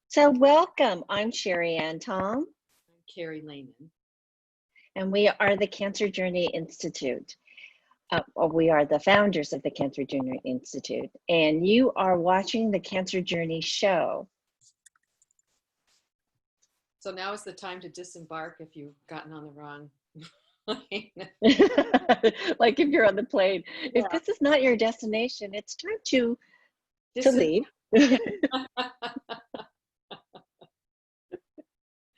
So welcome. I'm Sherry Ann Tom, I'm Carrie Lehman. and we are the Cancer Journey Institute. We are the founders of the Cancer Journey Institute, and you are watching the Cancer Journey show. So now is the time to disembark if you've gotten on the wrong plane. Like if you're on the plane, Yeah. if this is not your destination, it's time to leave.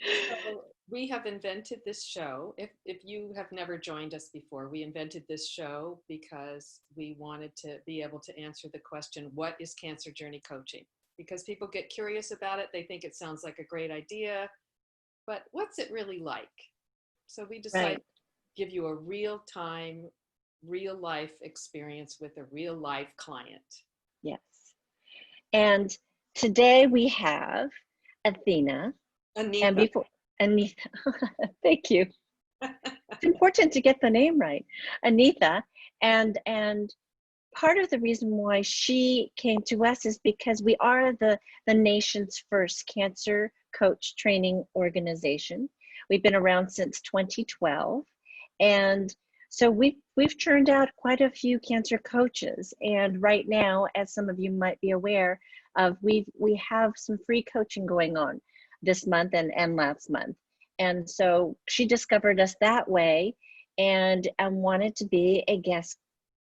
So we have invented this show. If you have never joined us before, we invented this show because we wanted to be able to answer the question, what is Cancer Journey Coaching? Because people get curious about it. They think it sounds like a great idea, but what's it really like? So we decided to give you a real-time, real-life experience with a real-life client. Yes. And today we have Athena. Anitha. And before Anitha, thank you. It's important to get the name right. Anitha, and part of the reason why she came to us is because we are the nation's first cancer coach training organization. We've been around since 2012, and so we've churned out quite a few cancer coaches. And right now, as some of you might be aware of, we have some free coaching going on this month and last month. And so she discovered us that way and wanted to be a guest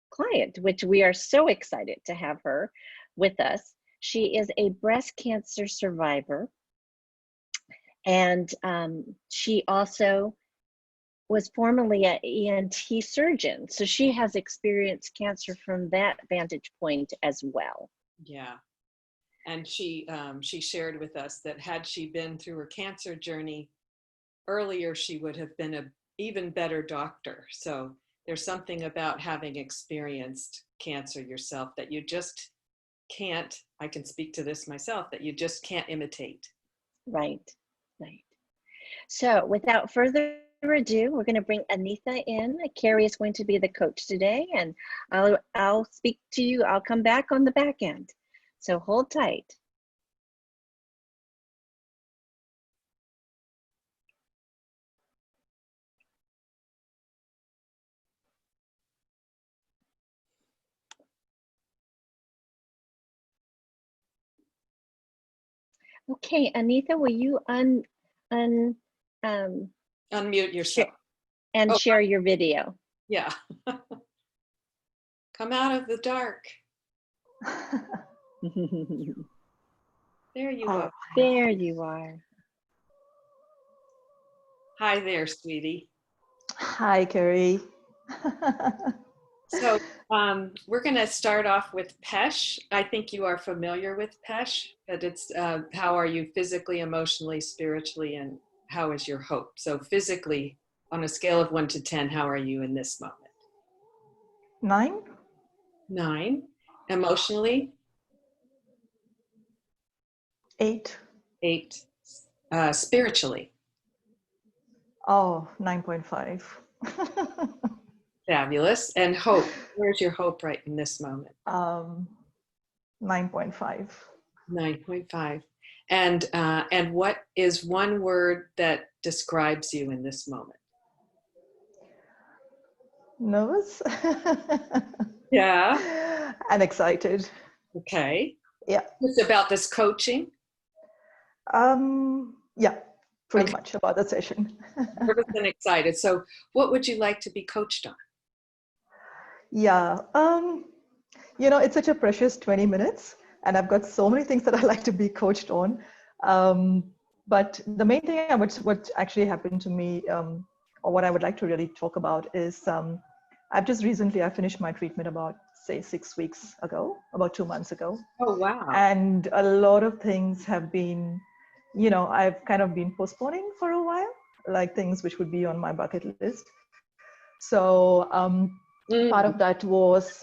client, which we are so excited to have her with us. She is a breast cancer survivor, and she also was formerly an ENT surgeon. So she has experienced cancer from that vantage point as well. Yeah. And she shared with us that had she been through her cancer journey earlier, she would have been an even better doctor. So there's something about having experienced cancer yourself that you just can't, I can speak to this myself, that you just can't imitate. Right. So without further ado, we're going to bring Anitha in. Carrie is going to be the coach today, and I'll speak to you. I'll come back on the back end. So hold tight. Okay, Anitha, will you unmute yourself and share your video? Yeah. Come out of the dark. There you are. There you are. Hi there, sweetie. Hi, Carrie. So we're going to start off with PESH. I think you are familiar with PESH, but it's how are you physically, emotionally, spiritually, and how is your hope? So physically, on a scale of 1 to 10, how are you in this moment? 9. 9. Emotionally? 8. 8. Spiritually? Oh, 9.5. Fabulous. And hope? Where's your hope right in this moment? 9.5. 9.5. And what is one word that describes you in this moment? Nervous. Yeah. And excited. Okay. Yeah. It's about this coaching? Yeah, pretty much about the session. Nervous and excited. So what would you like to be coached on? Yeah. It's such a precious 20 minutes, and I've got so many things that I like to be coached on. But the main thing what actually happened to me, or what I would like to really talk about is, I finished my treatment about, say, 6 weeks ago, about 2 months ago. Oh, wow. And a lot of things have been, I've kind of been postponing for a while, like things which would be on my bucket list. So part of that was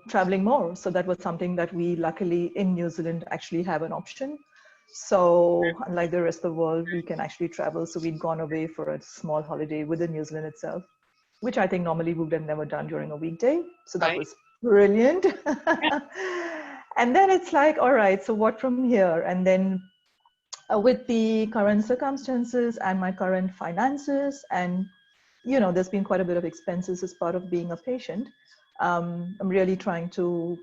traveling more. So that was something that we luckily in New Zealand actually have an option. So unlike the rest of the world, we can actually travel. So we'd gone away for a small holiday within New Zealand itself, which I think normally we would have never done during a weekday. So that was brilliant. And then it's like, all right, so what from here? And then with the current circumstances and my current finances, and there's been quite a bit of expenses as part of being a patient. I'm really trying to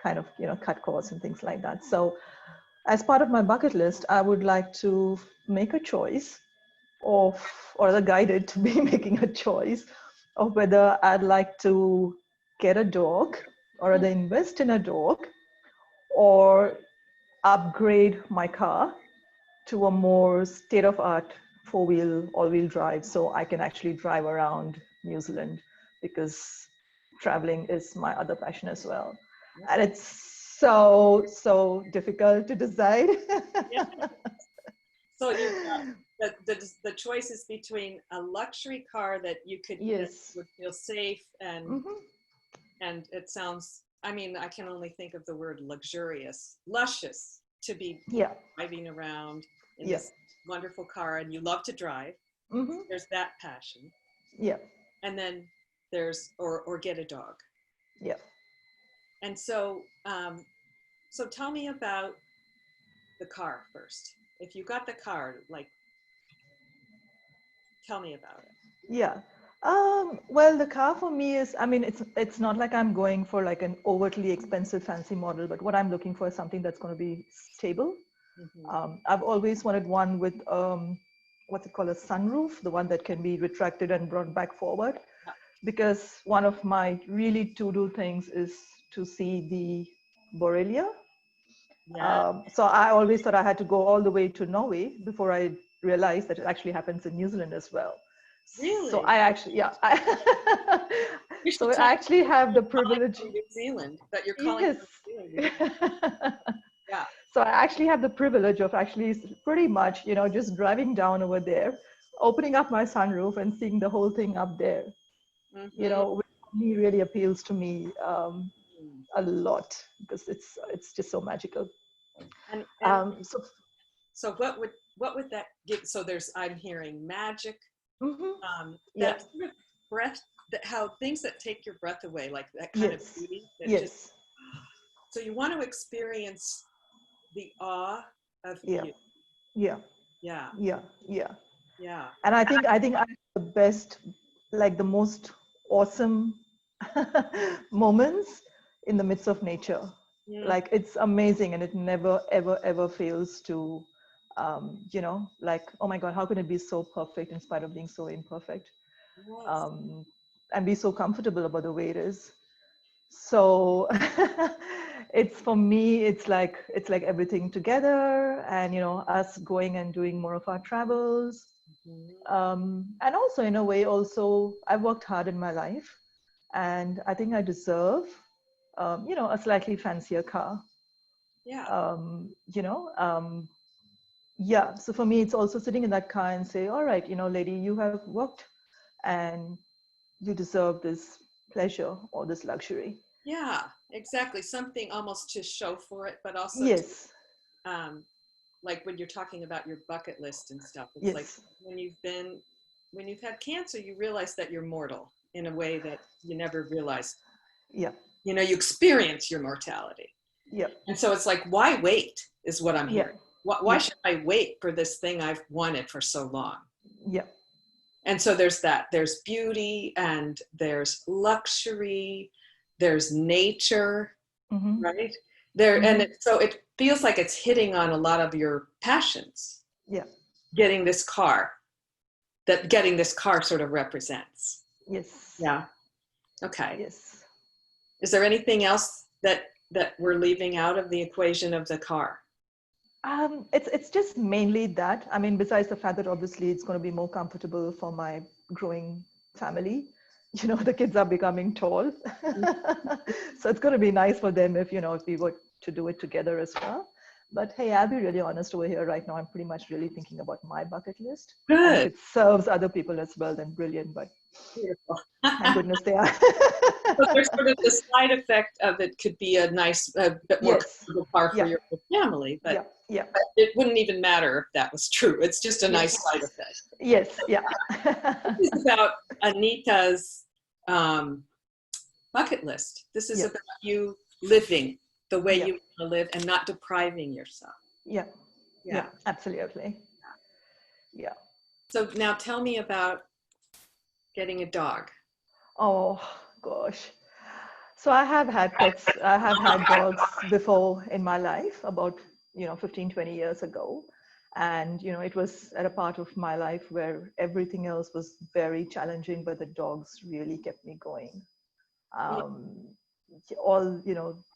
kind of cut costs and things like that. So as part of my bucket list, I would like to make a choice of, or the guided to be making a choice of whether I'd like to get a dog, or either invest in a dog, or upgrade my car to a more state-of-art four-wheel, all-wheel drive, so I can actually drive around New Zealand, because traveling is my other passion as well. And it's so difficult to decide. Yeah. So you've got the choice is between a luxury car that you could that would feel safe and and it sounds, I mean, I can only think of the word luxurious, luscious, to be driving around in this wonderful car, and you love to drive. There's that passion. And then there's or get a dog. And so so tell me about the car first. If you got the car, like, tell me about it. Well, the car for me is, I mean, it's not like I'm going for like an overtly expensive fancy model, but what I'm looking for is something that's going to be stable. I've always wanted one with what's it called, a sunroof, the one that can be retracted and brought back forward, because one of my really to-do things is to see the Borrelia. So I always thought I had to go all the way to Norway before I realized that it actually happens in New Zealand as well. Really? So I actually, so I actually have the privilege. New Zealand, that you're calling from New Zealand. So I actually have the privilege of actually pretty much, just driving down over there, opening up my sunroof and seeing the whole thing up there. Which really appeals to me a lot, because it's just so magical. And so what would that give? So there's, I'm hearing magic. That sort of breath, that how things that take your breath away, like that kind of beauty. Just, so you want to experience the awe of beauty. And I think I have the best, like the most awesome moments in the midst of nature. Like, it's amazing, and it never ever fails to like, oh my God, how can it be so perfect in spite of being so imperfect? And be so comfortable about the way it is. So it's, for me, it's like everything together, and us going and doing more of our travels. And also, in a way, also, I've worked hard in my life, and I think I deserve a slightly fancier car. So for me, it's also sitting in that car and say, all right, lady, you have worked, and you deserve this pleasure or this luxury. Yeah, exactly. Something almost to show for it, but also like when you're talking about your bucket list and stuff, it's like when you've had cancer, you realize that you're mortal in a way that you never realized. You experience your mortality. And so it's like, why wait is what I'm hearing. Why should I wait for this thing I've wanted for so long? And so there's that, there's beauty, and there's luxury, there's nature, right? And so it feels like it's hitting on a lot of your passions. Getting this car sort of represents. Okay. Is there anything else that we're leaving out of the equation of the car? It's just mainly that. I mean, besides the fact that obviously it's going to be more comfortable for my growing family. The kids are becoming tall. So it's going to be nice for them if we were to do it together as well. But hey, I'll be really honest over here right now. I'm pretty much really thinking about my bucket list. Good. And if it serves other people as well, then brilliant. But thank goodness they are. So there's sort of the side effect of it could be a nice, a bit more comfortable car for your whole family. But it wouldn't even matter if that was true. It's just a nice side effect. This is about Anita's bucket list. This is about you living the way you want to live and not depriving yourself. Yeah, absolutely. Yeah. So now tell me about getting a dog. Oh gosh. So I have had pets, I have had dogs before in my life, about 15, 20 years ago. And it was at a part of my life where everything else was very challenging, but the dogs really kept me going. Um, all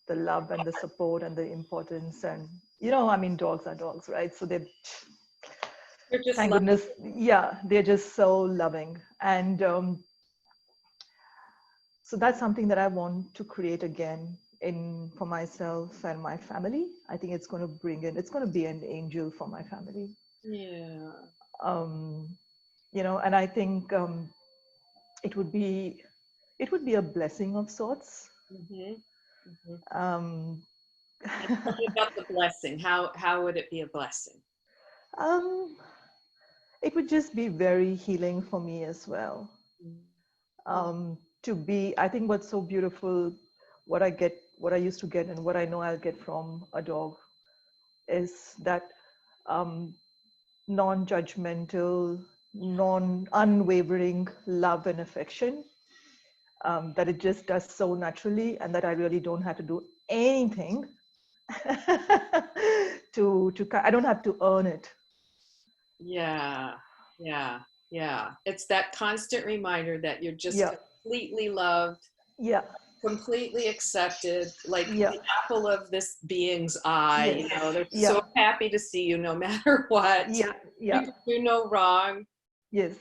the love and the support and the importance, and I mean, dogs are dogs, right? So they're Just thank goodness, yeah, they're just so loving. And so that's something that I want to create again for myself and my family. I think it's going to it's going to be an angel for my family. Yeah. um and I think it would be a blessing of sorts. Mm-hmm. Mm-hmm. um Tell me about the blessing. How would it be a blessing? um it would just be very healing for me as well. To be, I think what's so beautiful, what I used to get and what I know I'll get from a dog is that um, non-judgmental, unwavering love and affection, that it just does so naturally, and that I really don't have to do anything I don't have to earn it. Yeah, yeah, yeah. It's that constant reminder that you're just Yeah, completely loved, yeah, completely accepted, like yeah, the apple of this being's eye. yes, They're yeah, so happy to see you no matter what. yeah, You yeah, can do no wrong. yes.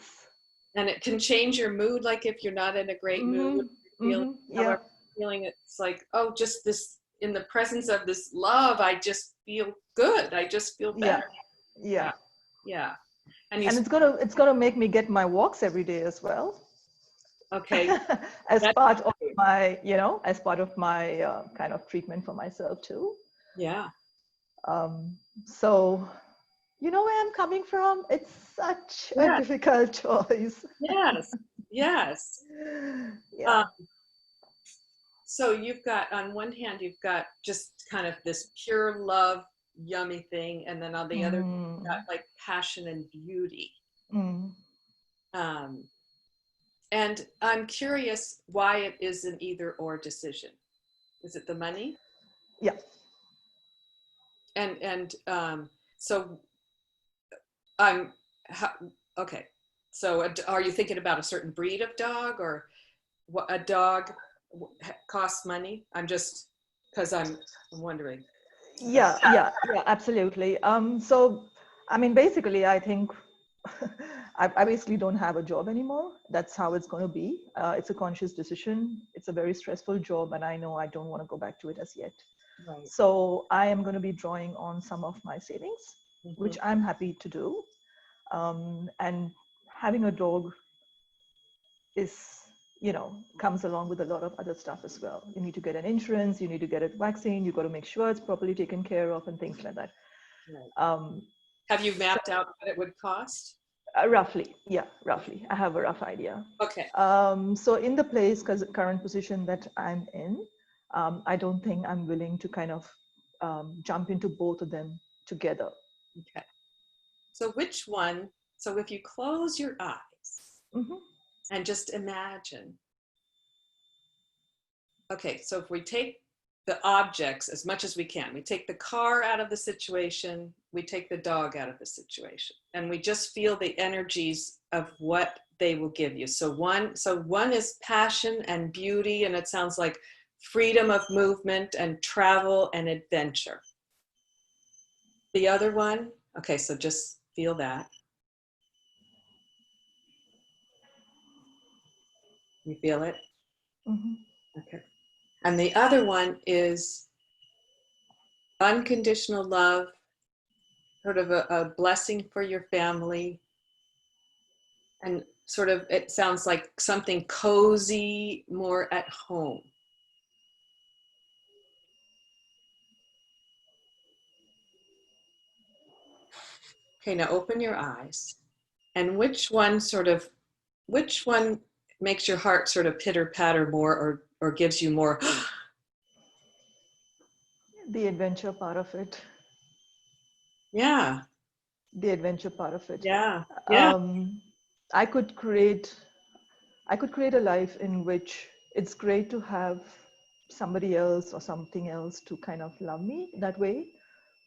And it can change your mood, like if you're not in a great mood, Mm-hmm, feeling mm-hmm, yeah, however you're feeling, it's like, oh, just this, in the presence of this love, I just feel good. I just feel yeah, better. yeah. Yeah. Yeah. And you, And it's gonna make me get my walks every day as well. okay. As That's part of my, kind of treatment for myself too. yeah. So you know where I'm coming from? It's such a Yes. difficult choice. Yes. Yes. Yeah. So you've got, on one hand, you've got just kind of this pure love, yummy thing. And then on the other, you've got like passion and beauty. Mm. Um, and I'm curious why it is an either or decision. Is it the money? Yeah. And so I'm, okay. So are you thinking about a certain breed of dog, or what a dog costs money? I'm just, because I'm wondering. Yeah, yeah, yeah, absolutely. So, I mean, basically, I think I basically don't have a job anymore. That's how it's going to be. It's a conscious decision. It's a very stressful job, and I know I don't want to go back to it as yet. Right. So I am going to be drawing on some of my savings, Mm-hmm. which I'm happy to do. And having a dog is, comes along with a lot of other stuff as well. You need to get an insurance, you need to get a vaccine, you got to make sure it's properly taken care of and things like that. Right. Have you mapped out what it would cost? Roughly, yeah, roughly. I have a rough idea. Okay. So in the current position that I'm in, I don't think I'm willing to kind of jump into both of them together. Okay. So which one, so if you close your eyes and just imagine, okay, so if we take the objects as much as we can, we take the car out of the situation, we take the dog out of the situation, and we just feel the energies of what they will give you. So one is passion and beauty, and it sounds like freedom of movement and travel and adventure. The other one, okay, so just feel that. You feel it? Okay. And the other one is unconditional love, sort of a blessing for your family. And sort of, it sounds like something cozy, more at home. Okay, now open your eyes. And which one makes your heart sort of pitter patter more, or gives you more? The adventure part of it. Yeah. the adventure part of it. Yeah. Yeah. I could create a life in which it's great to have somebody else or something else to kind of love me that way,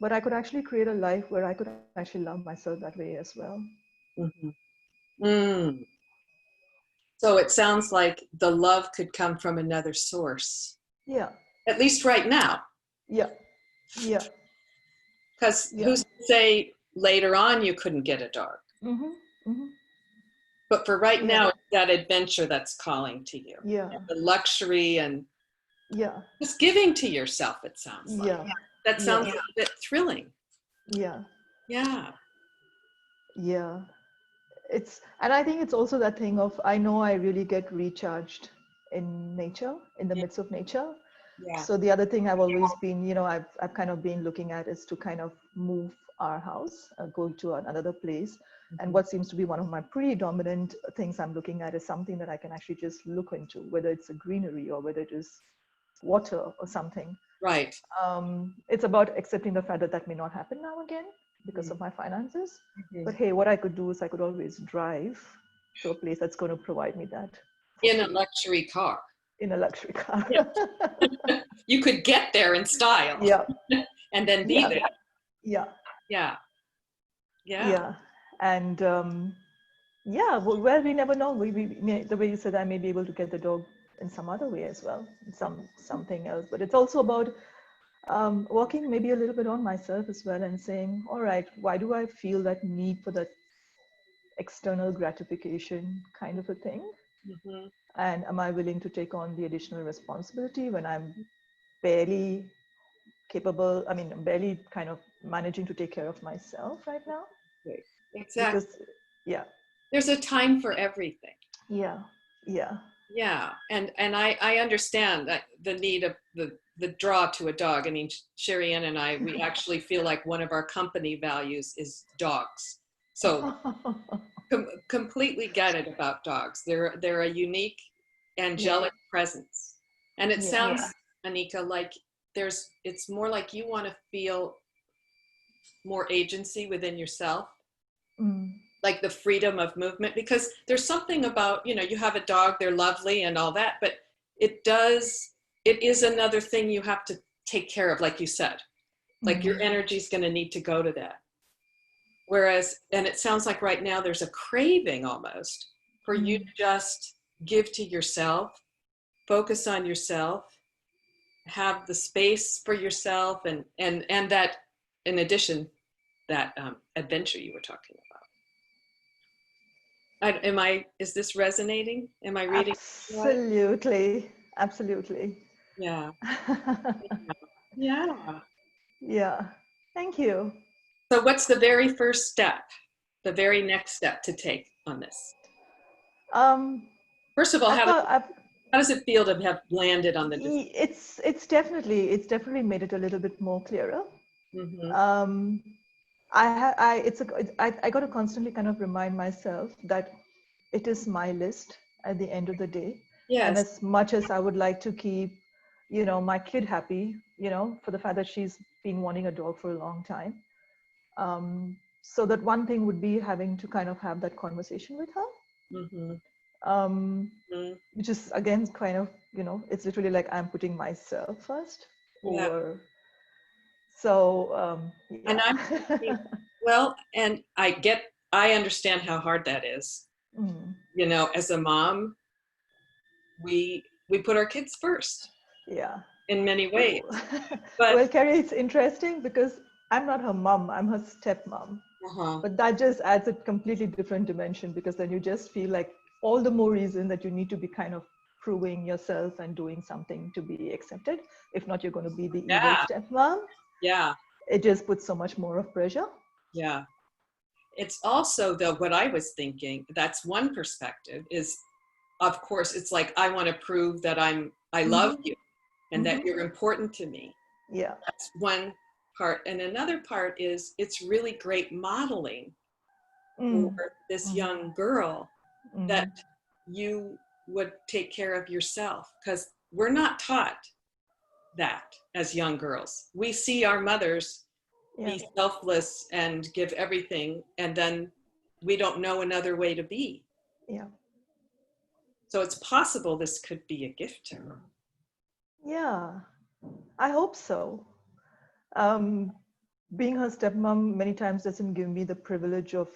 but I could actually create a life where I could actually love myself that way as well. Mm-hmm. Mm. So it sounds like the love could come from another source, Yeah, at least right now. yeah, yeah, Because yeah. who's to say later on you couldn't get a dog? Mm-hmm, mm-hmm. But for right Yeah, now, it's that adventure that's calling to you. yeah, And the luxury and yeah, just giving to yourself, it sounds like. yeah, That sounds yeah, a bit thrilling. yeah, Yeah. yeah. And I think it's also that thing of, I know I really get recharged in nature, in the Yeah. midst of nature. Yeah. So the other thing I've always been, I've kind of been looking at is to kind of move our house, go to another place. And what seems to be one of my predominant things I'm looking at is something that I can actually just look into, whether it's a greenery or whether it is water or something. Right. It's about accepting the fact that that may not happen now again because of my finances. But hey, what I could do is I could always drive to a place that's going to provide me that for In a free, luxury car. in a luxury car. Yeah. You could get there in style. Yeah, And then be yeah, there. yeah, Yeah. Yeah. yeah. And yeah, well, we never know. The way you said, I may be able to get the dog in some other way as well, something else. But it's also about working maybe a little bit on myself as well and saying, all right, why do I feel that need for that external gratification kind of a thing? Mm-hmm. And am I willing to take on the additional responsibility when I'm barely capable? I mean, I'm barely kind of managing to take care of myself right now. Exactly. Because, yeah, There's a time for everything. yeah, yeah, Yeah. And I understand that the need of the draw to a dog. I mean, Sherry Ann and I, we actually feel like one of our company values is dogs. So completely get it about dogs. They're a unique, angelic presence. And it yeah, sounds, Anika, like it's more like you want to feel more agency within yourself, like the freedom of movement, because there's something about, you have a dog, they're lovely and all that, but it is another thing you have to take care of, like you said, like your energy is going to need to go to that. Whereas, and it sounds like right now there's a craving almost for you to just give to yourself, focus on yourself, have the space for yourself, and that, in addition, that adventure you were talking about. Is this resonating? Am I reading? absolutely, absolutely. Yeah. Yeah. Yeah, thank you. So what's the very first step, the very next step to take on this? First of all, how does it feel to have landed on the decision? It's definitely made it a little bit more clearer. Mm-hmm. I got to constantly kind of remind myself that it is my list at the end of the day. Yes. And as much as I would like to keep, my kid happy, for the fact that she's been wanting a dog for a long time. So that one thing would be having to kind of have that conversation with her. Which is again kind of, it's literally like I'm putting myself first. Yeah. Or so yeah. And I'm thinking, well, and I understand how hard that is. As a mom, we put our kids first. Yeah. In many ways. But well, Carrie, it's interesting because I'm not her mom, I'm her stepmom. But that just adds a completely different dimension, because then you just feel like all the more reason that you need to be kind of proving yourself and doing something to be accepted. If not, you're going to be the evil stepmom. Yeah. It just puts so much more of pressure. Yeah. It's also, though, what I was thinking, that's one perspective, is, of course, it's like, I want to prove that I love you and that you're important to me. Yeah. That's one part. And another part is, it's really great modeling for this young girl that you would take care of yourself, because we're not taught that as young girls. We see our mothers Yeah. be selfless and give everything, and then we don't know another way to be. Yeah. So it's possible this could be a gift to her. Yeah. I hope so. Um, being her stepmom many times doesn't give me the privilege of,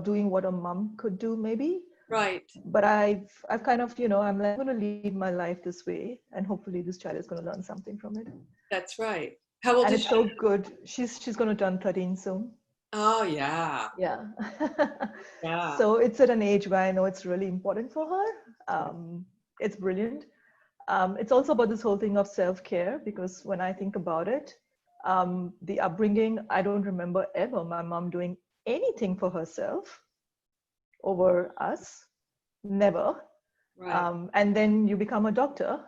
doing what a mom could do maybe. Right. But I've kind of, I'm like, I'm going to lead my life this way, and hopefully this child is going to learn something from it. That's right. How old And is it's she? so good. She's going to turn 13 soon. Oh, yeah. Yeah. Yeah. So it's at an age where I know it's really important for her. It's brilliant. It's also about this whole thing of self-care, because when I think about it, the upbringing, I don't remember ever my mom doing anything for herself over us. Never. Right. And then you become a doctor,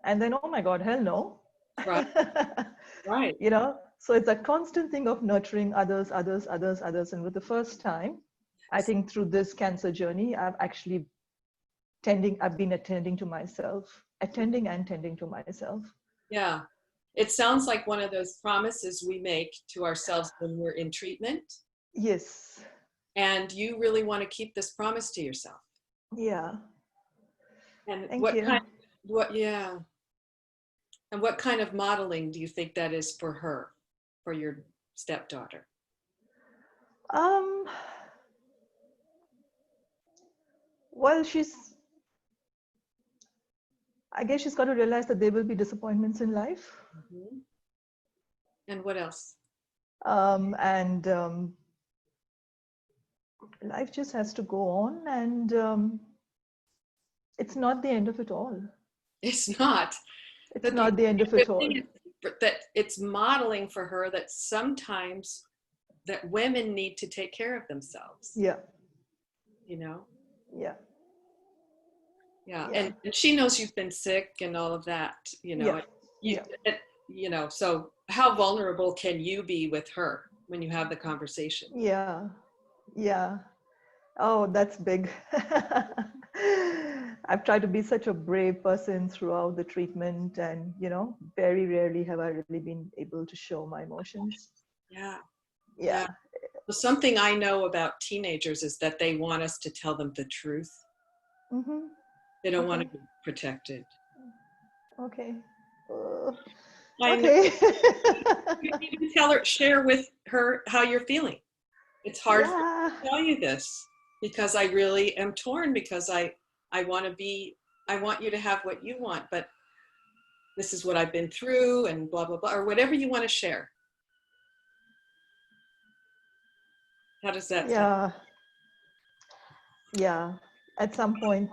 and then, oh my God, hell no. Right. Right. So it's a constant thing of nurturing others, others, others, others. And with the first time, I think through this cancer journey, I've been attending and tending to myself. Yeah. It sounds like one of those promises we make to ourselves when we're in treatment. Yes. And you really want to keep this promise to yourself. Yeah. And Thank you. yeah. And what kind of modeling do you think that is for her, for your stepdaughter? Well, I guess she's got to realize that there will be disappointments in life. Mm-hmm. And what else? And life just has to go on, and it's not the end of it all. It's not. It's not the end of it all. That it's modeling for her that sometimes that women need to take care of themselves. Yeah. Yeah. Yeah. And she knows you've been sick and all of that, so how vulnerable can you be with her when you have the conversation? Yeah. Oh, that's big. I've tried to be such a brave person throughout the treatment, and very rarely have I really been able to show my emotions. Yeah. Well, Something I know about teenagers is that they want us to tell them the truth. Mm-hmm. They don't want to be protected. Okay. Okay. You need to share with her how you're feeling. It's hard for me to tell you this because I really am torn, because I want you to have what you want, but this is what I've been through and blah, blah, blah, or whatever you want to share. How does that sound? Yeah. At some point,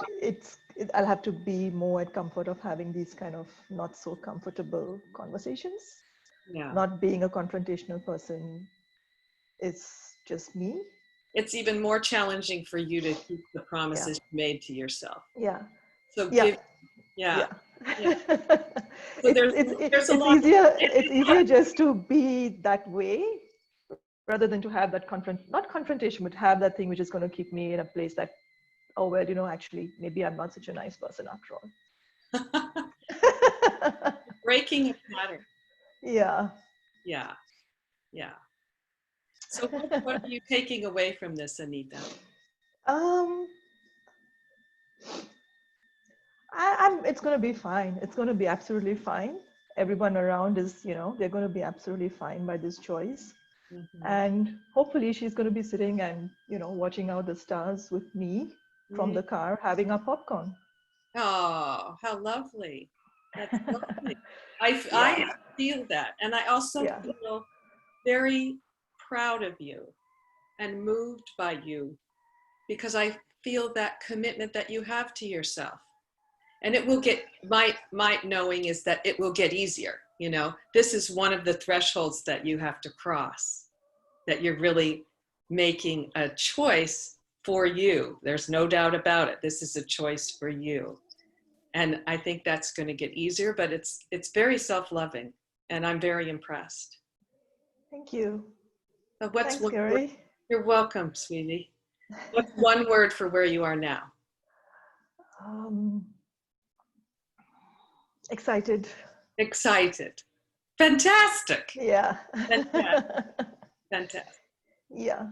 I'll have to be more at comfort of having these kind of not so comfortable conversations. Yeah. Not being a confrontational person is just me. It's even more challenging for you to keep the promises you made to yourself. Yeah. So So there's a lot. It's easier just to be that way rather than to have that not confrontation, but have that thing which is going to keep me in a place that, oh, well, actually, maybe I'm not such a nice person after all. Breaking a pattern. Yeah. So what are you taking away from this, Anitha? It's going to be fine. It's going to be absolutely fine. Everyone around is, they're going to be absolutely fine by this choice. Mm-hmm. And hopefully she's going to be sitting and, watching out the stars with me from the car, having a popcorn. Oh, how lovely. That's lovely. I feel that. And I also feel very proud of you and moved by you, because I feel that commitment that you have to yourself. And it will get, my knowing is that it will get easier. This is one of the thresholds that you have to cross, that you're really making a choice for you. There's no doubt about it. This is a choice for you. And I think that's going to get easier, but it's very self-loving, and I'm very impressed. Thank you. Thanks, Gary. You're welcome, sweetie. What's one word for where you are now? Excited. Excited. Fantastic. Yeah. Fantastic. Fantastic. Yeah.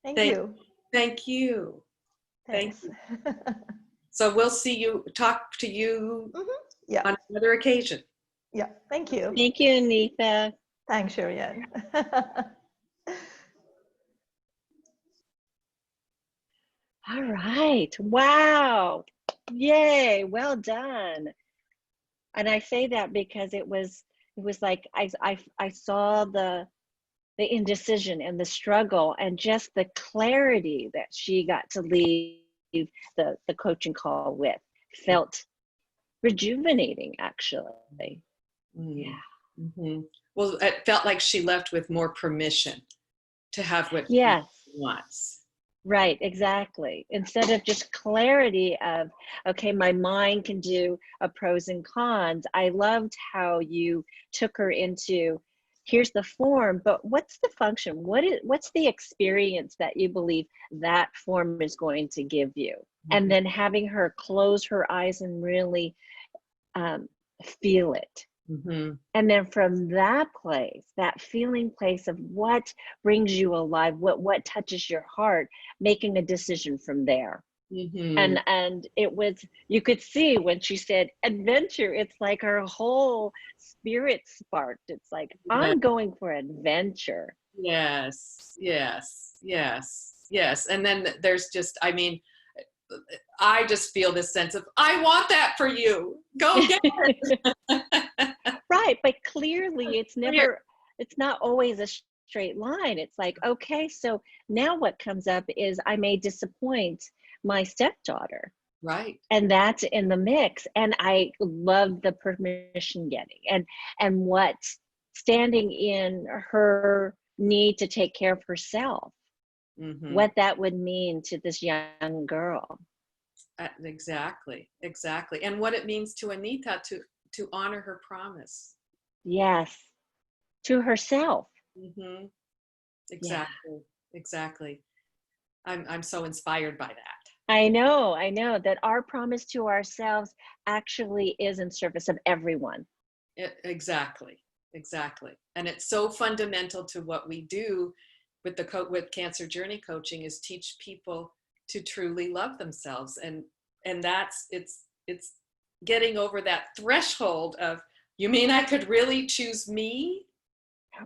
Thank Thank, you. thank you. Thank Thanks. you. So we'll talk to you Yeah. on another occasion. Yeah. Thank you. Thank you, Anitha. Thanks, Sherianne. All right. Wow. Yay. Well done. And I say that because it was like I saw the indecision and the struggle and just the clarity that she got to leave the coaching call with. Felt rejuvenating, actually. Yeah. Mm-hmm. Well, it felt like she left with more permission to have what Yes. she wants. Right, exactly. Instead of just clarity of, okay, my mind can do a pros and cons. I loved how you took her into, here's the form, but what's the function? What's the experience that you believe that form is going to give you? Mm-hmm. And then having her close her eyes and really feel it. Mm-hmm. And then from that place, that feeling place of what brings you alive, what touches your heart, making a decision from there. Mm-hmm. And it was, you could see when she said adventure, it's like her whole spirit sparked. It's like, I'm going for adventure. Yes, yes, yes, yes. And then there's just, I mean, I just feel this sense of, I want that for you. Go get it. Right, but clearly it's not always a straight line. It's like, okay, so now what comes up is I may disappoint my stepdaughter. Right. And that's in the mix. And I love the permission getting and what standing in her need to take care of herself, what that would mean to this young girl. Exactly, exactly. And what it means to Anitha to honor her promise. Yes, to herself. Mm-hmm. Exactly, exactly. I'm so inspired by that. I know that our promise to ourselves actually is in service of everyone. Exactly, exactly. And it's so fundamental to what we do with with Cancer Journey Coaching is teach people to truly love themselves. And that's it's getting over that threshold of, you mean I could really choose me?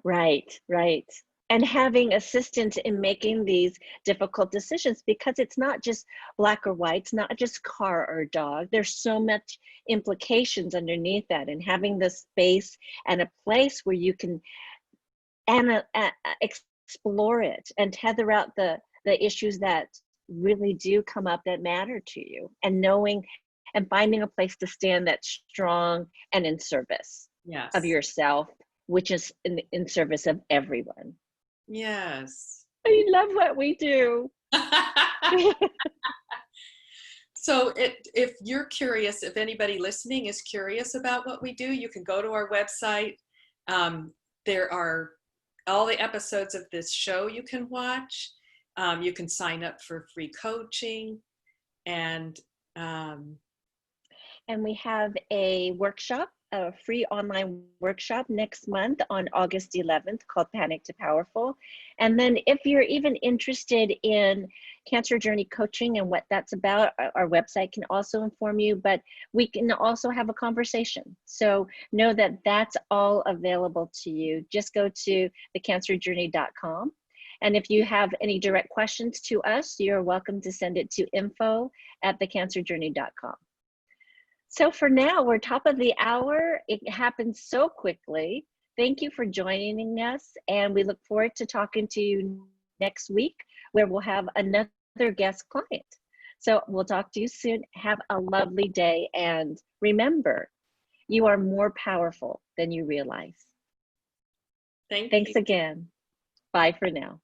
Right, right. And having assistance in making these difficult decisions, because it's not just black or white, it's not just car or dog. There's so much implications underneath that, and having the space and a place where you can explore it and tether out the issues that really do come up that matter to you, and knowing and finding a place to stand that's strong and in service of yourself, which is in service of everyone. Yes. I love what we do. So if you're curious, if anybody listening is curious about what we do, you can go to our website. There are all the episodes of this show you can watch. You can sign up for free coaching. And we have a workshop, a free online workshop next month on August 11th called Panic to Powerful. And then if you're even interested in Cancer Journey Coaching and what that's about, our website can also inform you, but we can also have a conversation. So know that that's all available to you. Just go to thecancerjourney.com. And if you have any direct questions to us, you're welcome to send it to info@thecancerjourney.com. So for now, we're top of the hour. It happens so quickly. Thank you for joining us, and we look forward to talking to you next week, where we'll have another guest client. So we'll talk to you soon. Have a lovely day, and remember, you are more powerful than you realize. thanks Thanks again. Bye for now.